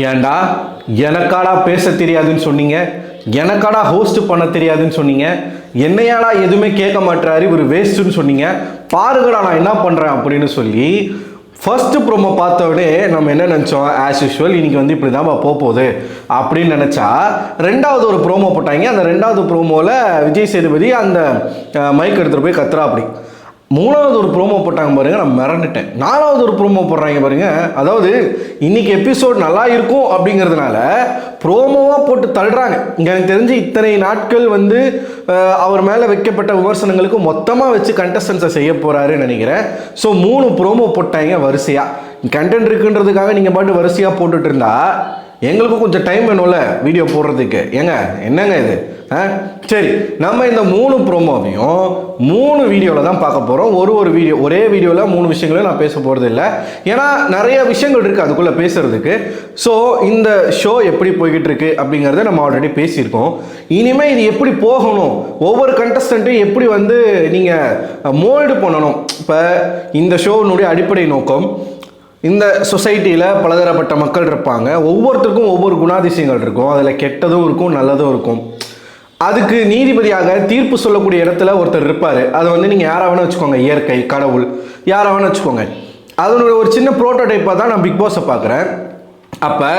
ஏண்டா எனக்காடா பேச தெரியாதுன்னு சொன்னீங்க, எனக்காடா ஹோஸ்ட் பண்ண தெரியாதுன்னு சொன்னீங்க, என்னையாடா எதுவுமே கேட்க மாட்டாரு இவர் வேஸ்ட்டுன்னு சொன்னீங்க, பாருங்கடா நான் என்ன பண்ணுறேன் அப்படின்னு சொல்லி ஃபர்ஸ்ட் ப்ரோமோ பார்த்தோடனே நம்ம என்ன நினச்சோம், ஆஸ் யூஷுவல் இன்னைக்கு வந்து இப்படி தான் போகுது அப்படின்னு நினச்சா ரெண்டாவது ஒரு ப்ரோமோ போட்டாங்க. அந்த ரெண்டாவது ப்ரோமோவில் விஜய் சேதுபதி அந்த மைக் எடுத்துகிட்டு போய் கத்துறா. அப்படி மூணாவது ஒரு ப்ரோமோ போட்டாங்க பாருங்க, நான் மிரண்டுட்டேன். நாலாவது ஒரு ப்ரோமோ போடுறாங்க பாருங்க, அதாவது இன்னைக்கு எபிசோட் நல்லா இருக்கும் அப்படிங்கிறதுனால ப்ரோமோவாக போட்டு தள்ளுறாங்க. இங்கே எனக்கு தெரிஞ்சு இத்தனை நாட்கள் வந்து அவர் மேலே வைக்கப்பட்ட விமர்சனங்களுக்கு மொத்தமாக வச்சு கண்டஸ்டன்ஸை செய்ய போகிறாருன்னு நினைக்கிறேன். ஸோ 3 ப்ரோமோ போட்டாங்க வரிசையாக. கண்டென்ட் இருக்குன்றதுக்காக நீங்கள் பாட்டு வரிசையாக போட்டுட்டு இருந்தா எங்களுக்கும் கொஞ்சம் டைம் வேணும்ல வீடியோ போடுறதுக்கு. ஏங்க என்னங்க இது? சரி, நம்ம இந்த 3 ப்ரோமோவையும் 3 வீடியோவில் தான் பார்க்க போகிறோம். ஒரு வீடியோ ஒரே வீடியோவில் 3 விஷயங்களும் நான் பேச போகிறது இல்லை, ஏன்னா நிறைய விஷயங்கள் இருக்குது அதுக்குள்ளே பேசுறதுக்கு. ஸோ இந்த ஷோ எப்படி போய்கிட்டு இருக்கு அப்படிங்கிறத நம்ம ஆல்ரெடி பேசியிருக்கோம். இனிமேல் இது எப்படி போகணும், ஒவ்வொரு கண்டஸ்டண்ட்டையும் எப்படி வந்து நீங்கள் மோல்டு பண்ணணும். இப்போ இந்த ஷோனுடைய அடிப்படை நோக்கம், இந்த சொசைட்டியில் பலதரப்பட்ட மக்கள் இருப்பாங்க, ஒவ்வொருத்தருக்கும் ஒவ்வொரு குணாதிசயங்கள் இருக்கும், அதில் கெட்டதும் இருக்கும் நல்லதும் இருக்கும். அதுக்கு நீதிபதியாக தீர்ப்பு சொல்லக்கூடிய இடத்துல ஒருத்தர் இருப்பார். அதை வந்து நீங்கள் யாரை வேணால் வச்சுக்கோங்க, இயற்கை, கடவுள், யாரை வேணால் வச்சுக்கோங்க. அதனுடைய ஒரு சின்ன ப்ரோட்டோடைப்பாக தான் நான் பிக் பாஸை பார்க்குறேன். அப்போ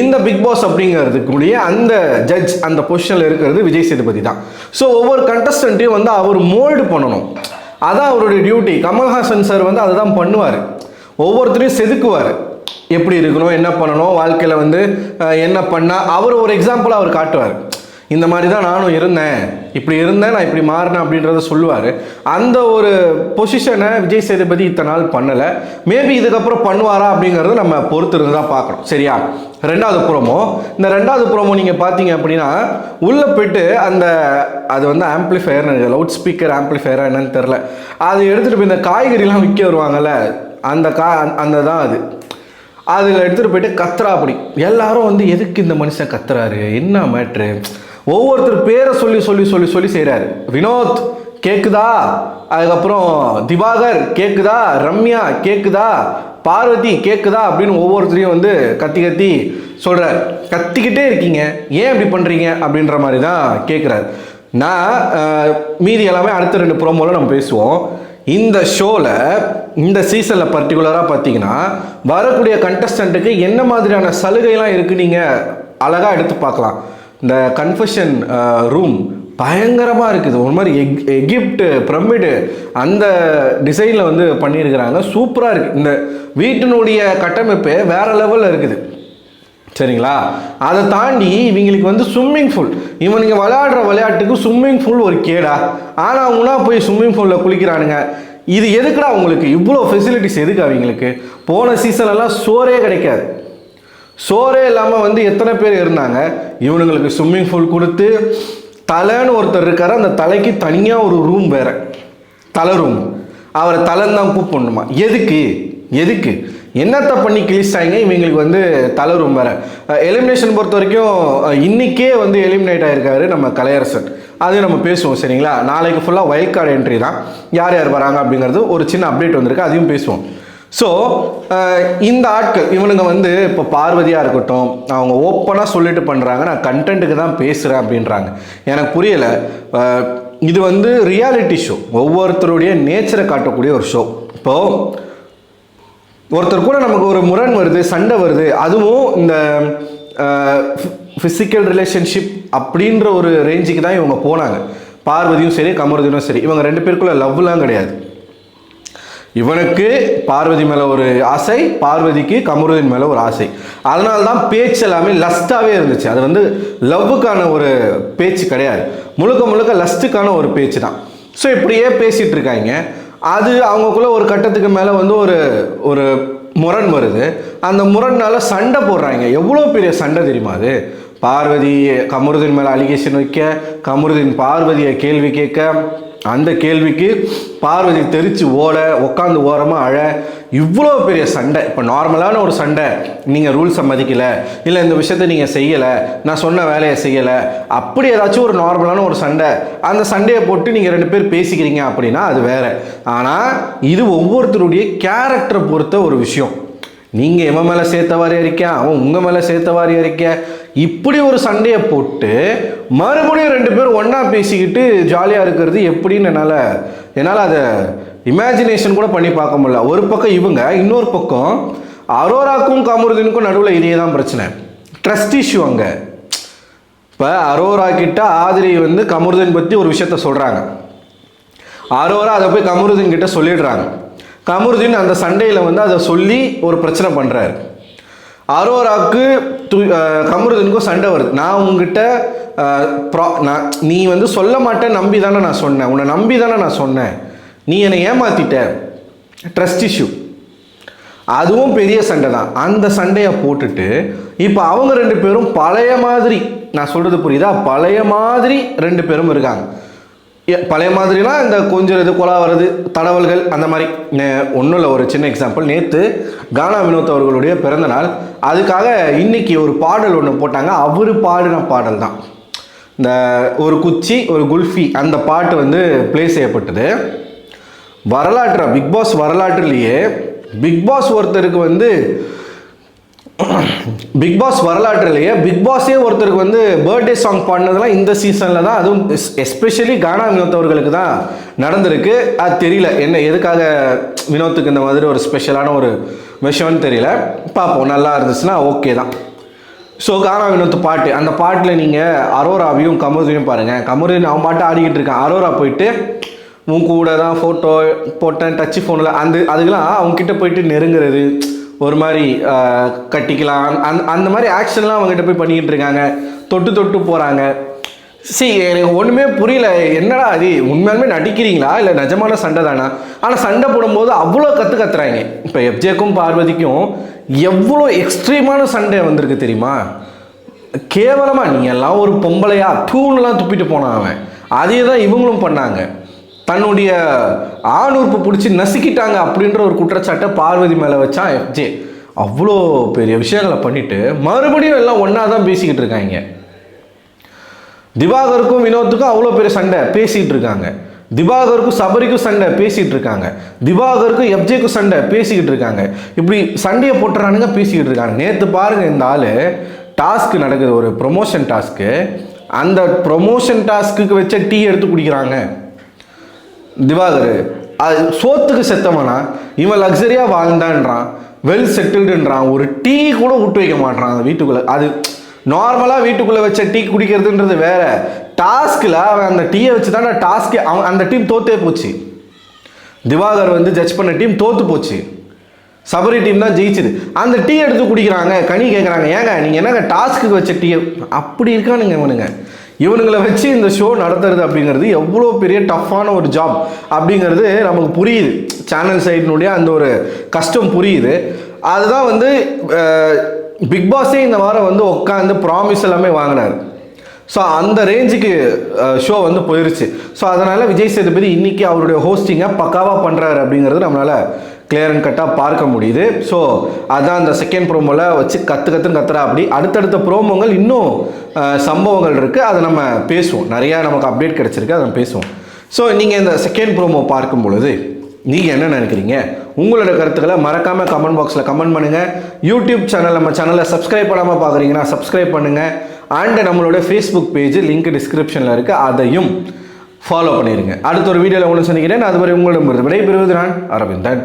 இந்த பிக் பாஸ் அப்படிங்கிறதுக்குரிய அந்த ஜட்ஜ் அந்த பொசிஷனில் இருக்கிறது விஜய் சேதுபதி தான். ஸோ ஒவ்வொரு கண்டஸ்டண்ட்டையும் வந்து அவர் மோல்டு பண்ணணும், அதான் அவருடைய டியூட்டி. கமல்ஹாசன் சார் வந்து அதை தான் பண்ணுவார், ஒவ்வொருத்தரையும் செதுக்குவார், எப்படி இருக்கணும், என்ன பண்ணணும், வாழ்க்கையில் வந்து என்ன பண்ணால் அவர் ஒரு எக்ஸாம்பிளாக அவர் காட்டுவார். இந்த மாதிரி தான் நானும் இருந்தேன், இப்படி இருந்தேன், நான் இப்படி மாறினேன் அப்படின்றத சொல்லுவார். அந்த ஒரு பொசிஷனை விஜய் சேதுபதி இத்தனை நாள் பண்ணலை. மேபி இதுக்கப்புறம் பண்ணுவாரா அப்படிங்கிறத நம்ம பொறுத்து இருந்து தான் பார்க்கணும். சரியா? ரெண்டாவது ப்ரோமோ. இந்த ரெண்டாவது ப்ரோமோ நீங்கள் பார்த்தீங்க அப்படின்னா உள்ளே போய்ட்டு அது வந்து ஆம்பிளிஃபயர், லவுட் ஸ்பீக்கர் ஆம்பிளிஃபயரா என்னன்னு தெரில, அதை எடுத்துகிட்டு போய் இந்த காய்கறிலாம் விற்க வருவாங்கல்ல, அந்த தான் அதில் எடுத்துகிட்டு போயிட்டு கத்துறா. அப்படி எல்லாரும் வந்து எதுக்கு இந்த மனுஷன் கத்துறாரு, என்ன மேட்ரு, ஒவ்வொருத்தர் பேரை சொல்லி சொல்லி சொல்லி சொல்லி செய்கிறாரு. வினோத் கேக்குதா, அதுக்கப்புறம் திவாகர் கேக்குதா, ரம்யா கேக்குதா, பார்வதி கேக்குதா அப்படின்னு ஒவ்வொருத்தரையும் வந்து கத்தி கத்தி சொல்கிறார். கத்திக்கிட்டே இருக்கீங்க, ஏன் இப்படி பண்ணுறீங்க அப்படின்ற மாதிரி தான் கேட்குறாரு. நான் மீதி எல்லாமே அடுத்த 2 ப்ரோமோவில் நம்ம பேசுவோம். இந்த ஷோவில் இந்த சீசனில் பர்டிகுலராக பார்த்தீங்கன்னா வரக்கூடிய கண்டஸ்டண்ட்டுக்கு என்ன மாதிரியான சலுகைலாம் இருக்குது நீங்கள் அழகாக எடுத்து பார்க்கலாம். இந்த கன்ஃபெஷன் ரூம் பயங்கரமாக இருக்குது, ஒரு மாதிரி எகிப்து பிரமிடு அந்த டிசைனில் வந்து பண்ணியிருக்கிறாங்க, சூப்பராக இருக்குது. இந்த வீட்டினுடைய கட்டமைப்பு வேறு லெவலில் இருக்குது. சரிங்களா? அதை தாண்டி இவங்களுக்கு வந்து ஸ்விம்மிங் பூல், இவனுங்க விளையாடுற விளையாட்டுக்கு ஸ்விம்மிங் பூல் ஒரு கேடா, ஆனால் அவங்களா போய் ஸ்விம்மிங் பூலில் குளிக்கிறானுங்க. இது எதுக்குடா உங்களுக்கு இவ்வளோ ஃபெசிலிட்டிஸ், எதுக்கு அவங்களுக்கு? போன சீசன்லாம் சோறே கிடைக்காது, சோறே இல்லாமல் வந்து எத்தனை பேர் இருந்தாங்க. இவனுங்களுக்கு ஸ்விம்மிங் பூல் கொடுத்து, தலைன்னு ஒருத்தர் இருக்காரு, அந்த தலைக்கு தனியாக ஒரு ரூம் வேறு, தலை ரூம், அவரை தலைன்னு தான் கூப்பிடணுமா? எதுக்கு என்னத்தை பண்ணி கிழிச்சிட்டாங்க இவங்களுக்கு வந்து தலை ரூம் வேறு. எலிமினேஷன் பொறுத்த வரைக்கும் இன்றைக்கே வந்து எலிமினேட் ஆகிருக்காரு நம்ம கலையரசன், அது நம்ம பேசுவோம். சரிங்களா? நாளைக்கு ஃபுல்லாக வைல்ட் கார்டு என்ட்ரி தான், யார் யார் வராங்க அப்படிங்கிறது ஒரு சின்ன அப்டேட் வந்திருக்கு, அதையும் பேசுவோம். ஸோ இந்த ஆட்கள் இவனுங்க வந்து இப்போ பார்வதியாக இருக்கட்டும், அவங்க ஓப்பனாக சொல்லிட்டு பண்ணுறாங்க, நான் கண்டென்ட்டுக்கு தான் பேசுகிறேன் அப்படின்றாங்க. எனக்கு புரியலை. இது வந்து ரியாலிட்டி ஷோ, ஒவ்வொருத்தருடைய நேச்சரை காட்டக்கூடிய ஒரு ஷோ. இப்போது ஒருத்தர் கூட நமக்கு ஒரு முரண் வருது, சண்டை வருது, அதுவும் இந்த ஃபிசிக்கல் ரிலேஷன்ஷிப் அப்படின்ற ஒரு ரேஞ்சுக்கு தான் இவங்க போனாங்க. பார்வதியும் சரி கமருதீனும் சரி, இவங்க 2 பேருக்குள்ள லவ்லாம் கிடையாது. இவனுக்கு பார்வதி மேலே ஒரு ஆசை, பார்வதிக்கு கமருதீன் மேலே ஒரு ஆசை. அதனால தான் பேச்சு எல்லாமே லஸ்ட்டாகவே இருந்துச்சு. அது வந்து லவ்வுக்கான ஒரு பேச்சு கிடையாது, முழுக்க முழுக்க லஸ்ட்டுக்கான ஒரு பேச்சு தான். ஸோ இப்படியே பேசிகிட்டு இருக்காங்க. அது அவங்களுக்குள்ள ஒரு கட்டத்துக்கு மேலே வந்து ஒரு முரண் வருது. அந்த முரண்னால சண்டை போடுறாங்க. எவ்வளோ பெரிய சண்டை தெரியுமா அது? பார்வதி கமருதீன் மேலே அலிகேஷன் வைக்க, கமருதீன் பார்வதியை கேள்வி கேட்க, அந்த கேள்விக்கு பார்வதி தெரிச்சு ஓட, உட்காந்து ஓரமாக அழ, இவ்வளோ பெரிய சண்டை. இப்போ நார்மலான ஒரு சண்டை, நீங்கள் ரூல்ஸை மதிக்கலை, இல்லை இந்த விஷயத்தை நீங்கள் செய்யலை, நான் சொன்ன வேலையை செய்யலை, அப்படி ஏதாச்சும் ஒரு நார்மலான ஒரு சண்டை, அந்த சண்டையை போட்டு நீங்கள் 2 பேர் பேசிக்கிறீங்க அப்படின்னா அது வேறு. ஆனால் இது ஒவ்வொருத்தருடைய கேரக்டரை பொறுத்த ஒரு விஷயம். நீங்கள் எவன் மேலே சேர்த்த வாரியாக இருக்கேன், அவன் உங்கள் மேலே சேர்த்த வாரியாக இருக்கேன், இப்படி ஒரு சண்டையை போட்டு மறுபடியும் 2 பேரும் ஒன்றா பேசிக்கிட்டு ஜாலியாக இருக்கிறது எப்படின்னு என்னால் அதை இமேஜினேஷன் கூட பண்ணி பார்க்க முடியல. ஒரு பக்கம் இவங்க, இன்னொரு பக்கம் அரோராக்கும் கமருதீனுக்கும் நடுவில் இதே தான் பிரச்சனை, ட்ரஸ்ட் இஷ்யூ. அங்கே இப்போ அரோரா கிட்ட ஆதிரி வந்து கமருதீன் பற்றி ஒரு விஷயத்த சொல்கிறாங்க, அரோரா அதை போய் கமருதீன் கிட்ட சொல்லிடுறாங்க. கமருதீன் அந்த சண்டையில் வந்து அதை சொல்லி ஒரு பிரச்சனை பண்ணுறாரு. அரோராவுக்கு கமருதீனுக்கும் சண்டை வருது. நான் உங்ககிட்ட நீ வந்து சொல்ல மாட்டேன் நம்பி தானே நான் சொன்னேன், உன்னை நம்பி தானே நான் சொன்னேன், நீ என்னை ஏமாத்திட்ட, ட்ரஸ்ட் இஷ்யூ. அதுவும் பெரிய சண்டை தான். அந்த சண்டையை போட்டுட்டு இப்போ அவங்க 2 பேரும் பழைய மாதிரி, நான் சொல்கிறது புரியுதா, பழைய மாதிரி 2 பேரும் இருக்காங்க. பழைய மாதிரிலாம் இந்த கொஞ்சம் கொலா வர்றது, தடவல்கள், அந்த மாதிரி. ஒன்றும் இல்லை, ஒரு சின்ன எக்ஸாம்பிள். நேற்று கானா வினோத் அவர்களுடைய பிறந்தநாள், அதுக்காக இன்னைக்கு ஒரு பாடல் ஒன்று போட்டாங்க. அவர் பாடின பாடல் தான் இந்த ஒரு குச்சி ஒரு குல்ஃபி, அந்த பாட்டு வந்து ப்ளே செய்யப்பட்டது. பிக் பாஸ் வரலாற்றுலேயே பிக் பாஸ் ஒருத்தருக்கு வந்து பிக் பாஸ் வரலாற்றுலேயே பிக் பாஸே ஒருத்தருக்கு வந்து பர்த்டே சாங் பாடினதுலாம் இந்த சீசனில் தான். அதுவும் எஸ்பெஷலி கானா வினோத் அவர்களுக்கு தான் நடந்திருக்கு. அது தெரியல என்ன எதுக்காக வினோத்துக்கு இந்த மாதிரி ஒரு ஸ்பெஷலான ஒரு விஷயம்னு தெரியல. பார்ப்போம், நல்லா இருந்துச்சுன்னா ஓகே தான். ஸோ கானா வினோத் பாட்டு, அந்த பாட்டில் நீங்கள் அரோராவையும் கமருதீனையும் பாருங்கள். கமருதீன் அவன் பாட்டு ஆடிக்கிட்டு இருக்கான், அரோரா போயிட்டு உன் கூட தான் ஃபோட்டோ போட்டேன் டச்சு ஃபோனில், அதுக்கெல்லாம் அவங்ககிட்ட போயிட்டு நெருங்குறது, ஒரு மாதிரி கட்டிக்கலாம், அந்த மாதிரி ஆக்ஷன்லாம் அவங்ககிட்ட போய் பண்ணிக்கிட்டு இருக்காங்க, தொட்டு போகிறாங்க. எனக்கு ஒன்றுமே புரியல, என்னடா அது உண்மையாலுமே நடிக்கிறீங்களா இல்லை நிஜமான சண்டை தானா? ஆனால் சண்டை போடும்போது அவ்வளோ கத்துறாங்க. இப்போ எஃப்ஜேக்கும் பார்வதிக்கும் எவ்வளோ எக்ஸ்ட்ரீமான சண்டை வந்திருக்கு தெரியுமா? கேவலமாக நீ எல்லாம் ஒரு பொம்பளையா டூன்லாம் துப்பிட்டு போனான் அவன். அதே தான் இவங்களும் பண்ணாங்க. தன்னுடைய ஆணுறுப்பு பிடிச்சி நசுக்கிட்டாங்க அப்படின்ற ஒரு குற்றச்சாட்டை பார்வதி மேலே வச்சான் எஃப்ஜே. அவ்வளோ பெரிய விஷயங்களை பண்ணிட்டு மறுபடியும் எல்லாம் ஒன்றா தான் பேசிக்கிட்டு இருக்காங்க. திவாகருக்கும் வினோத்துக்கும் அவ்வளோ பெரிய சண்டை பேசிகிட்டு இருக்காங்க. திவாகருக்கும் சபரிக்கும் சண்டை பேசிகிட்டு இருக்காங்க. திவாகருக்கும் எஃப்ஜேக்கும் சண்டை பேசிக்கிட்டு இருக்காங்க. இப்படி சண்டையை போட்டுறானுங்க, பேசிக்கிட்டு இருக்காங்க. நேற்று பாருங்கள், இந்த ஆள் டாஸ்க்கு நடக்குது, ஒரு ப்ரொமோஷன் டாஸ்க்கு. அந்த ப்ரொமோஷன் டாஸ்க்கு வச்ச டீ எடுத்து குடிக்கிறாங்க. திவாகர் அது சோத்துக்கு செத்தவனா, இவன் லக்ஸரியாக வாழ்ந்தான்றான், வெல் செட்டில்டுன்றான், ஒரு டீ கூட விட்டு வைக்க மாட்டான் அந்த வீட்டுக்குள்ளே. அது நார்மலாக வீட்டுக்குள்ளே வச்ச டீ குடிக்கிறதுன்றது வேற. டாஸ்கில் அவன் அந்த டீயை வச்சு தான் டாஸ்க்கு, அவன் அந்த டீம் தோத்தே போச்சு. திவாகர் வந்து ஜட்ஜ் பண்ண டீம் தோற்று போச்சு, சபரி டீம் தான் ஜெயிச்சுது. அந்த டீ எடுத்து குடிக்கிறாங்க. கனி கேட்குறாங்க, ஏங்க நீங்கள் என்னங்க டாஸ்க்கு வச்ச டீ? அப்படி இருக்கானுங்க இவனுங்களை வச்சு இந்த ஷோ நடத்துறது அப்படிங்கிறது எவ்வளோ பெரிய டஃப்பான ஒரு ஜாப் அப்படிங்கிறது நமக்கு புரியுது. சேனல் சைடினுடைய அந்த ஒரு கஷ்டம் புரியுது. அதுதான் வந்து பிக் பாஸே இந்த வாரம் வந்து உட்காந்து ப்ராமிஸ் எல்லாமே வாங்கினார். ஸோ அந்த ரேஞ்சுக்கு ஷோ வந்து போயிருச்சு. ஸோ அதனால் விஜய் சேதுபதி இன்றைக்கி அவருடைய ஹோஸ்டிங்கை பக்காவாக பண்ணுறாரு அப்படிங்கிறது நம்மளால் கிளியர் அண்ட் கட்டாக பார்க்க முடியுது. ஸோ அதான் அந்த செகண்ட் ப்ரோமோவில் வச்சு கற்றுறா. அப்படி அடுத்தடுத்த ப்ரோமோங்கள் இன்னும் சம்பவங்கள் இருக்குது, அதை நம்ம பேசுவோம். நிறையா நமக்கு அப்டேட் கிடச்சிருக்கு, அதை நம்ம பேசுவோம். ஸோ நீங்கள் இந்த செகண்ட் ப்ரோமோ பார்க்கும் பொழுது நீங்கள் என்ன நினைக்கிறீங்க? உங்களோட கருத்துக்களை மறக்காமல் கமெண்ட் பாக்ஸில் கமெண்ட் பண்ணுங்கள். யூடியூப் சேனல், நம்ம சேனலை சப்ஸ்கிரைப் பண்ணாமல் பார்க்குறீங்கன்னா சப்ஸ்கிரைப் பண்ணுங்கள். அண்ட் நம்மளோட ஃபேஸ்புக் பேஜ் லிங்க் டிஸ்கிரிப்ஷனில் இருக்குது, அதையும் ஃபாலோ பண்ணிடுங்க. அடுத்த ஒரு வீடியோவில் ஒன்று சந்திக்கிறேன். அதுவரை உங்களிடம் விடைபெறுவது நான் அரவிந்தன்.